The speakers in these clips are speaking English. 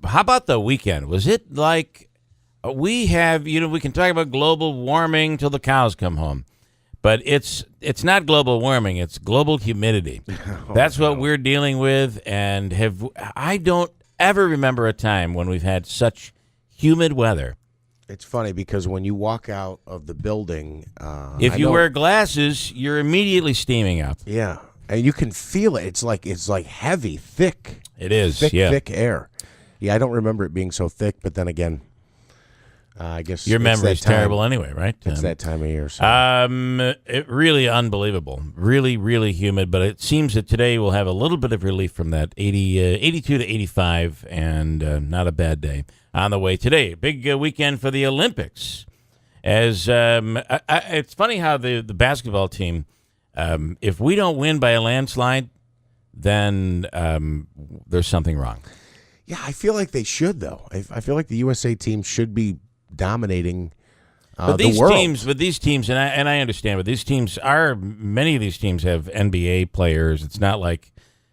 how about the weekend? Was it like we have, we can talk about global warming till the cows come home, but it's not global warming, it's global humidity. That's what we're dealing with, and I don't ever remember a time when we've had such humid weather. It's funny because when you walk out of the building, if you wear glasses, you're immediately steaming up. Yeah, and you can feel it. It's like heavy, thick. It is, thick air. Yeah, I don't remember it being so thick, but then again, I guess your memory's terrible anyway, right? It's that time of year. So. It really unbelievable, really, really humid. But it seems that today we'll have a little bit of relief from that 82 to 85, and not a bad day on the way today. Big weekend for the Olympics. As it's funny how the basketball team, if we don't win by a landslide, then there's something wrong. Yeah, I feel like they should, though. I feel like the USA team should be dominating the world. But these teams, and I understand, but these teams many of these teams have NBA players. It's not like,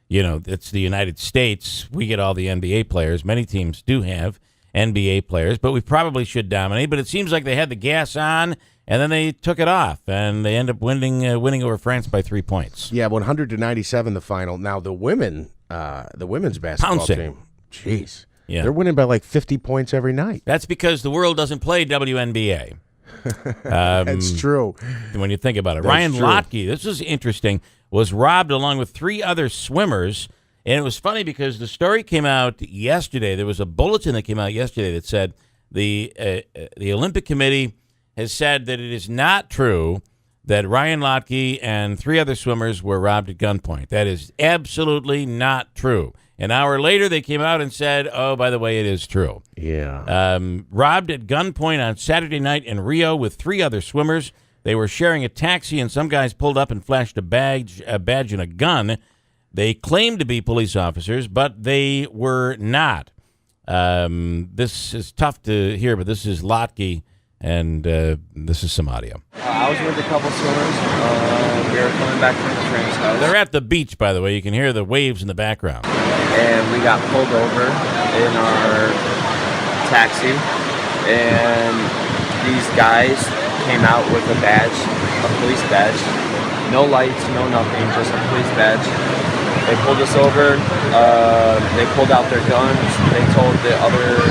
it's the United States. We get all the NBA players. Many teams do have NBA players, but we probably should dominate. But it seems like they had the gas on, and then they took it off, and they end up winning over France by 3 points. Yeah, 100-97 the final. Now the women's basketball team, jeez, yeah, they're winning by like 50 points every night. That's because the world doesn't play WNBA. That's true. When you think about it, Ryan Lochte, this is interesting, was robbed along with 3 other swimmers. And it was funny because the story came out yesterday. There was a bulletin that came out yesterday that said the Olympic Committee has said that it is not true that Ryan Lochte and 3 other swimmers were robbed at gunpoint. That is absolutely not true. An hour later, they came out and said, oh, by the way, it is true. Yeah. Robbed at gunpoint on Saturday night in Rio with 3 other swimmers. They were sharing a taxi, and some guys pulled up and flashed a badge and a gun. They claimed to be police officers, but they were not. This is tough to hear, but this is Lochte, and this is some audio. I was with a couple swimmers. We were coming back from the friend's house. They're at the beach, by the way. You can hear the waves in the background. And we got pulled over in our taxi, and these guys came out with a badge, a police badge. No lights, no nothing, just a police badge. They pulled us over, they pulled out their guns, they told the other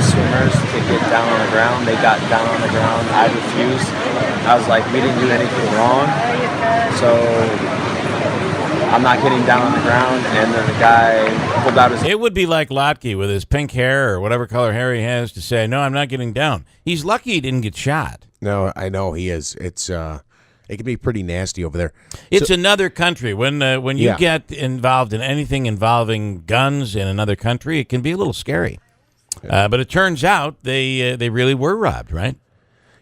swimmers to get down on the ground. They got down on the ground, I refused. I was like, we didn't do anything wrong, so I'm not getting down on the ground. And then the guy pulled out his... It would be like Lochte with his pink hair or whatever color hair he has to say, no, I'm not getting down. He's lucky he didn't get shot. No, I know he is. It can be pretty nasty over there. It's another country. When you get involved in anything involving guns in another country, it can be a little scary. But it turns out they really were robbed, right?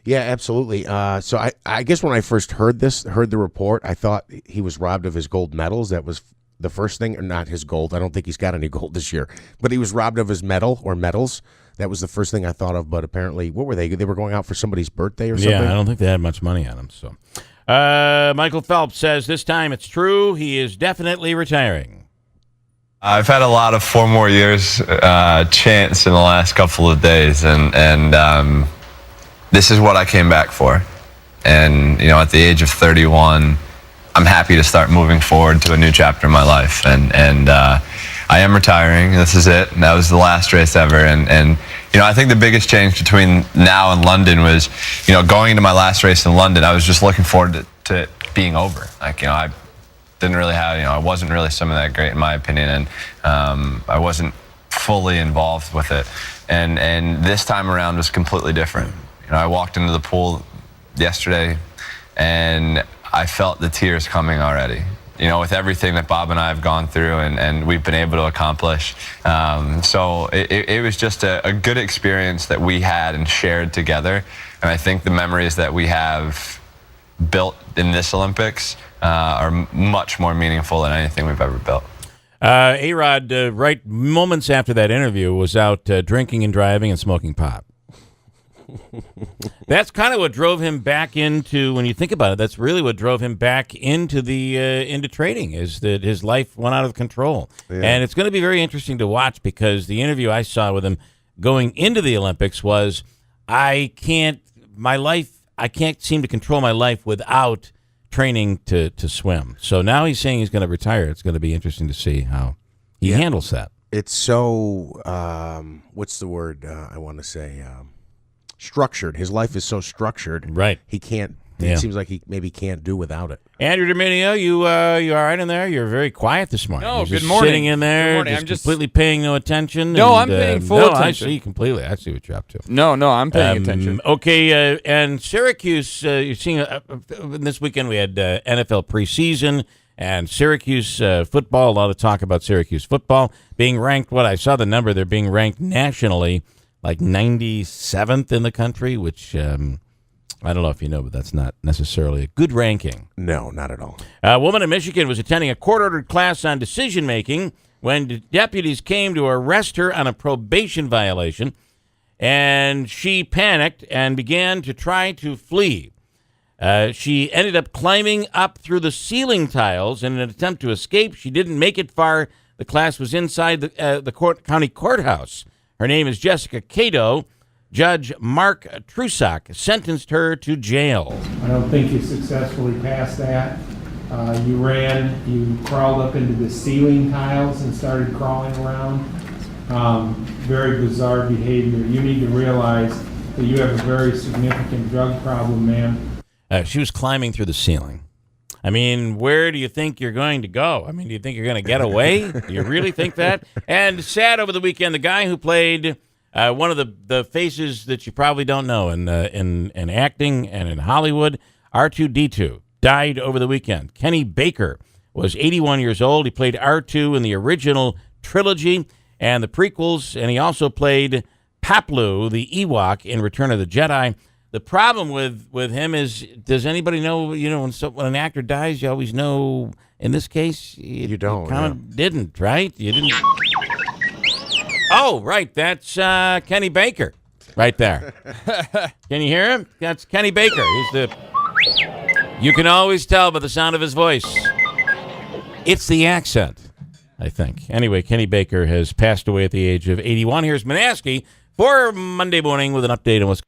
Yeah, absolutely. So I guess when I first heard the report, I thought he was robbed of his gold medals. That was the first thing, or not his gold. I don't think he's got any gold this year. But he was robbed of his medal or medals. That was the first thing I thought of. But apparently, what were they? They were going out for somebody's birthday or something? Yeah, I don't think they had much money on them. So, Michael Phelps says this time it's true. He is definitely retiring. I've had a lot of 4 more years chance in the last couple of days, and this is what I came back for. And at the age of 31, I'm happy to start moving forward to a new chapter in my life. And I am retiring. This is it. And that was the last race ever. And I think the biggest change between now and London was, going into my last race in London, I was just looking forward to it being over. Like, I didn't really have, I wasn't really swimming that great in my opinion, and I wasn't fully involved with it. And this time around was completely different. I walked into the pool yesterday, and I felt the tears coming already. With everything that Bob and I have gone through and we've been able to accomplish. So it was just a good experience that we had and shared together. And I think the memories that we have built in this Olympics are much more meaningful than anything we've ever built. A-Rod, right moments after that interview, was out drinking and driving and smoking pot. That's kind of what drove him back into, when you think about it, that's really what drove him back into into trading, is that his life went out of control. Yeah. And it's going to be very interesting to watch, because the interview I saw with him going into the Olympics was, I can't seem to control my life without training to swim. So now he's saying he's going to retire. It's going to be interesting to see how he handles that. It's so, what's the word I want to say? Structured. His life is so structured. Right. He can't, it seems like he maybe can't do without it. Andrew Dominio, you all right in there? You're very quiet this morning. No, You're good just morning. Sitting in there, Good morning. just I'm just completely paying no attention. No, and, I'm paying full attention. I see completely. I see what you're up to. No, I'm paying attention. Okay, and Syracuse, you're seeing this weekend we had NFL preseason and Syracuse football. A lot of talk about Syracuse football being ranked. What I saw the number, they're being ranked nationally like 97th in the country, which I don't know if you know, but that's not necessarily a good ranking. No, not at all. A woman in Michigan was attending a court-ordered class on decision-making when deputies came to arrest her on a probation violation, and she panicked and began to try to flee. She ended up climbing up through the ceiling tiles in an attempt to escape. She didn't make it far. The class was inside the county courthouse. Her name is Jessica Cato. Judge Mark Trusak sentenced her to jail. I don't think you successfully passed that. You crawled up into the ceiling tiles and started crawling around. Very bizarre behavior. You need to realize that you have a very significant drug problem, ma'am. She was climbing through the ceiling. I mean, where do you think you're going to go? I mean, do you think you're going to get away? Do you really think that? And sad over the weekend, the guy who played one of the faces that you probably don't know in acting and in Hollywood, R2-D2, died over the weekend. Kenny Baker was 81 years old. He played R2 in the original trilogy and the prequels, and he also played Paplu, the Ewok, in Return of the Jedi. The problem with him is, does anybody know, when an actor dies, you always know, in this case, you don't. Kind of didn't, right? You didn't. Oh, right. That's Kenny Baker right there. Can you hear him? That's Kenny Baker. You can always tell by the sound of his voice. It's the accent, I think. Anyway, Kenny Baker has passed away at the age of 81. Here's Manaski for Monday morning with an update on what's